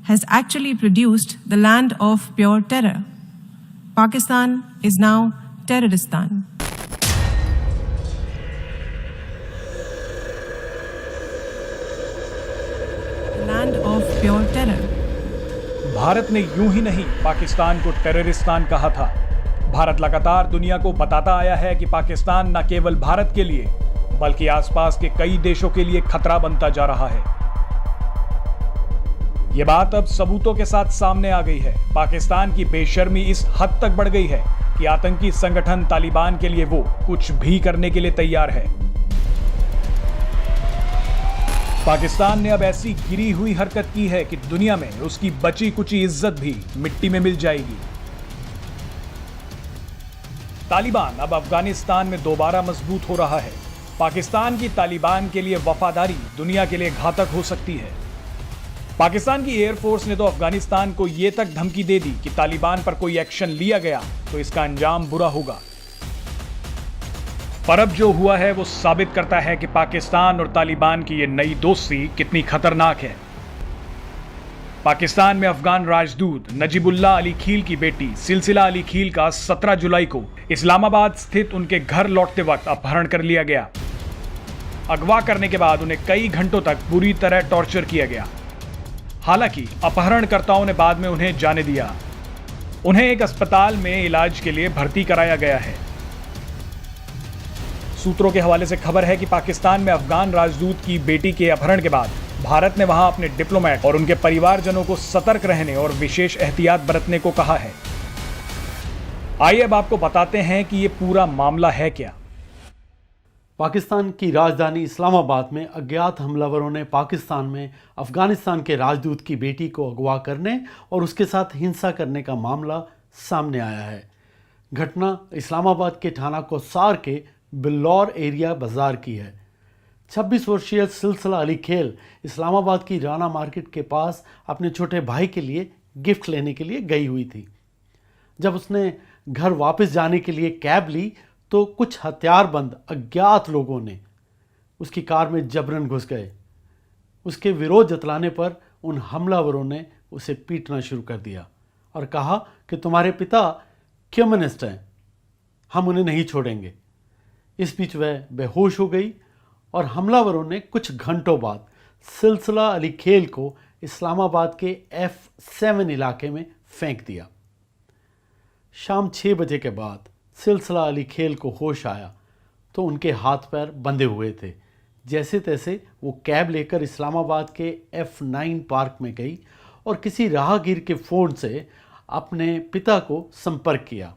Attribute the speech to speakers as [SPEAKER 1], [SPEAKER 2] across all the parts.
[SPEAKER 1] has actually produced the land of pure terror. Pakistan is now Terroristan. The land of pure terror.
[SPEAKER 2] Bharat ने यूं ही नहीं पाकिस्तान को टेररिस्तान कहा था। भारत लगातार दुनिया को बताता आया है कि पाकिस्तान न केवल भारत के लिए बल्कि आसपास के कई देशों के लिए खतरा बनता जा रहा है। यह बात अब सबूतों के साथ सामने आ गई है। पाकिस्तान की बेशर्मी इस हद तक बढ़ गई है कि आतंकी संगठन तालिबान के लिए वो कुछ भी करने के लिए तैयार है। पाकिस्तान ने अब ऐसी गिरी हुई हरकत की है कि दुनिया में उसकी बची कुची इज्जत भी मिट्टी में मिल जाएगी। तालिबान अब अफगानिस्तान में दोबारा मजबूत हो रहा है। पाकिस्तान की तालिबान के लिए वफादारी दुनिया के लिए घातक हो सकती है। पाकिस्तान की एयरफोर्स ने तो अफगानिस्तान को यह तक धमकी दे दी कि तालिबान पर कोई एक्शन लिया गया तो इसका अंजाम बुरा होगा। पर अब जो हुआ है वो साबित करता है कि पाकिस्तान और तालिबान की ये नई दोस्ती कितनी खतरनाक है। पाकिस्तान में अफगान राजदूत नजीबुल्लाह अली खील की बेटी सिलसिला अली खील का 17 जुलाई को इस्लामाबाद स्थित उनके घर लौटते वक्त अपहरण कर लिया गया। अगवा करने के बाद उन्हें कई घंटों तक बुरी तरह टॉर्चर किया गया। हालांकि अपहरणकर्ताओं ने बाद में उन्हें जाने दिया। उन्हें एक अस्पताल में इलाज के लिए भर्ती कराया गया है। सूत्रों के हवाले से खबर है कि पाकिस्तान में अफगान राजदूत की बेटी के अपहरण के बाद भारत ने वहां अपने डिप्लोमेट और उनके परिवारजनों को सतर्क रहने और विशेष एहतियात बरतने को कहा है। आइए अब आपको बताते हैं कि ये पूरा मामला है क्या।
[SPEAKER 3] पाकिस्तान की राजधानी इस्लामाबाद में अज्ञात हमलावरों ने पाकिस्तान में अफगानिस्तान के राजदूत की बेटी को अगवा करने और उसके साथ हिंसा करने का मामला सामने आया है। घटना इस्लामाबाद के थाना कोसार के बिल्लौर एरिया बाजार की है। 26 वर्षीय सिलसिला अली खेल इस्लामाबाद की राना मार्केट के पास अपने छोटे भाई के लिए गिफ्ट लेने के लिए गई हुई थी। जब उसने घर वापस जाने के लिए कैब ली तो कुछ हथियारबंद अज्ञात लोगों ने उसकी कार में जबरन घुस गए। उसके विरोध जतलाने पर उन हमलावरों ने उसे पीटना शुरू कर दिया और कहा कि तुम्हारे पिता कम्युनिस्ट हैं, हम उन्हें नहीं छोड़ेंगे। इस बीच वह बेहोश हो गई और हमलावरों ने कुछ घंटों बाद सिलसिला अली खेल को इस्लामाबाद के F7 इलाके में फेंक दिया। शाम 6 बजे के बाद सिलसिला अली खेल को होश आया तो उनके हाथ पैर बंधे हुए थे। जैसे तैसे वो कैब लेकर इस्लामाबाद के F9 पार्क में गई और किसी राहगीर के फ़ोन से अपने पिता को संपर्क किया।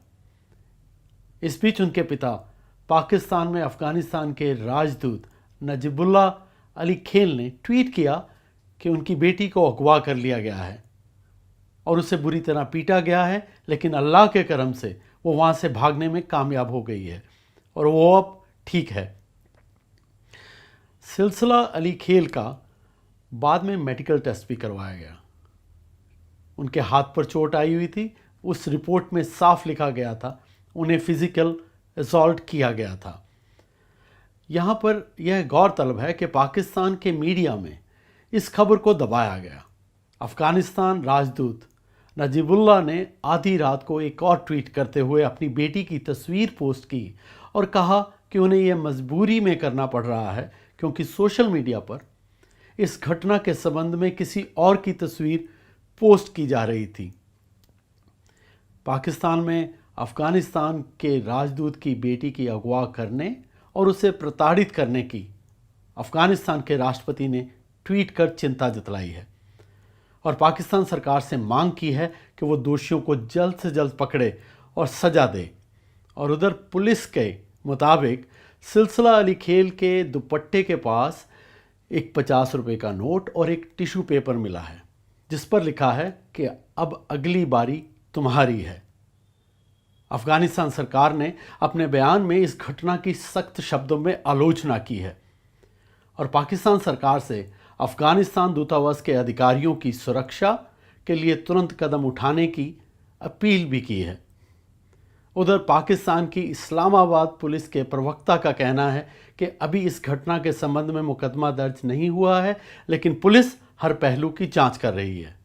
[SPEAKER 3] इस बीच उनके पिता पाकिस्तान में अफ़गानिस्तान के राजदूत नजीबुल्लाह अली खेल ने ट्वीट किया कि उनकी बेटी को अगवा कर लिया गया है और उसे बुरी तरह पीटा गया है, लेकिन अल्लाह के करम से वो वहाँ से भागने में कामयाब हो गई है और वो अब ठीक है। सिलसिला अली खेल का बाद में मेडिकल टेस्ट भी करवाया गया। उनके हाथ पर चोट आई हुई थी। उस रिपोर्ट में साफ लिखा गया था उन्हें फिजिकल असॉल्ट किया गया था। यहाँ पर यह गौरतलब है कि पाकिस्तान के मीडिया में इस खबर को दबाया गया। अफ़गानिस्तान राजदूत नजीबुल्लाह ने आधी रात को एक और ट्वीट करते हुए अपनी बेटी की तस्वीर पोस्ट की और कहा कि उन्हें यह मजबूरी में करना पड़ रहा है क्योंकि सोशल मीडिया पर इस घटना के संबंध में किसी और की तस्वीर पोस्ट की जा रही थी। पाकिस्तान में अफ़गानिस्तान के राजदूत की बेटी की अगवा करने और उसे प्रताड़ित करने की अफ़गानिस्तान के राष्ट्रपति ने ट्वीट कर चिंता जताई है और पाकिस्तान सरकार से मांग की है कि वो दोषियों को जल्द से जल्द पकड़े और सज़ा दे। और उधर पुलिस के मुताबिक सिलसिला अली खेल के दुपट्टे के पास एक 50 रुपये का नोट और एक टिश्यू पेपर मिला है जिस पर लिखा है कि अब अगली बारी तुम्हारी है। अफ़गानिस्तान सरकार ने अपने बयान में इस घटना की सख्त शब्दों में आलोचना की है और पाकिस्तान सरकार से अफ़गानिस्तान दूतावास के अधिकारियों की सुरक्षा के लिए तुरंत कदम उठाने की अपील भी की है। उधर पाकिस्तान की इस्लामाबाद पुलिस के प्रवक्ता का कहना है कि अभी इस घटना के संबंध में मुकदमा दर्ज नहीं हुआ है, लेकिन पुलिस हर पहलू की जांच कर रही है।